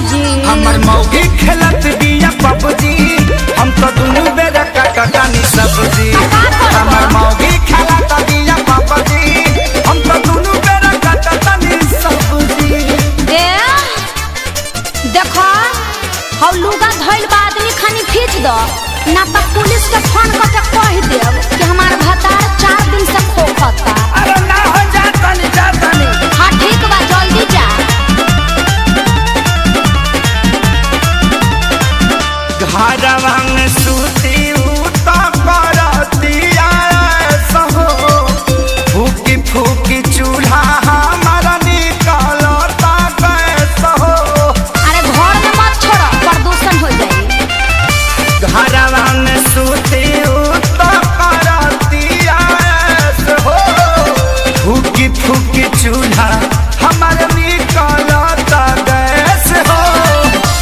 जी हमर मौगी खेलत बिया पबजी हम तो दुनु बेरा काटतानी सब्जी। हमर मौगी खेलत बिया पबजी हम तो दुनु बेरा काटतानी सब्जी। देखो हौ लुगा धइल बा आदमी खानी खींच दो ना तो पुलिस के फोन करके कह देब कि हमार भतार 4 दिन से खोखता। अरे ना हो जातनी हाँ ठीक बा जल्दी जा। घरवा में सूती उता करतिया सहो फूकी फूकी चूल्हा हमारा निकलता कैसे हो। अरे घर में मत छोड़ो प्रदूषण हो जाए। घरवा में सूती उता करतिया सहो फूकी फूकी चूल्हा हमारा निकलता कैसे हो।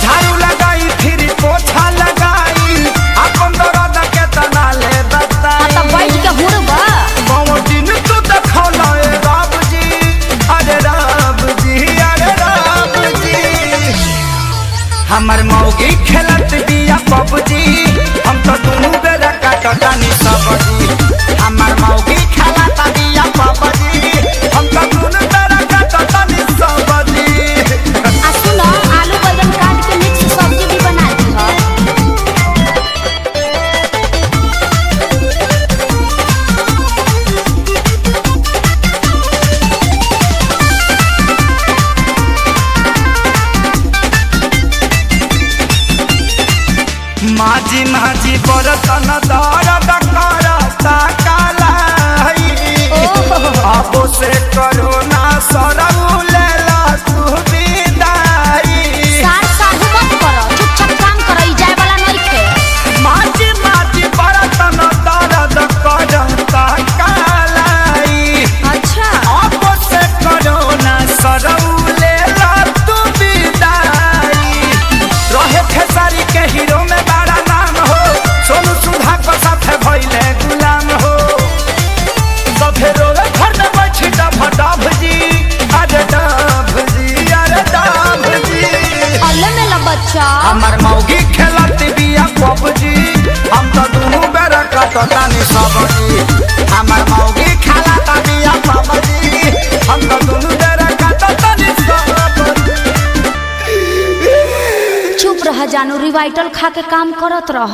झाड़ू लगाई फिर पोछा लगाई अपन दर्द के तना ले बता। तो बैठ के हुड़बा दिन तू देखौला ए राम जी अरे राम जी अरे राम जी। हमर मौगी खेलत बिया पबजी हम तो दुनु बेरा काटतानी सब्जी। हमर मौगी खेलत बिया पबजी हम तो दुनु बेरा काटतानी सब्जी। आ सुनो आलू बैंगन काट के मिक्स सब्जी भी बना दी हो। माझी माझी बरतन दर्द करता कालाई अब से करो ना सरऊ लेला तू विदाई। सार साहू मत करो चुपचाप काम करो ई जाए वाला नहीं थे। माझी माझी बरतन दर्द करता कालाई अच्छा अब से करो ना सरऊ लेला तू विदाई। रहे खेसारी के हीरो में बड़ा नाम हो सोनू सुधा को साथे भइले गुलाम हो। सफे रोवे घर में बैठी डभ जी अरे डभ जी अरे डभ जी। अल्ले में ला बच्चा हमर मौगी खेलत बिया पबजी हम तो दुनु बेरा काटतानी सब्जी। हमर मौगी खेलत बिया पबजी हम तो दुनु बेरा काटतानी सब्जी। चुप रह जानू रिवाइटल खा के काम करत रह।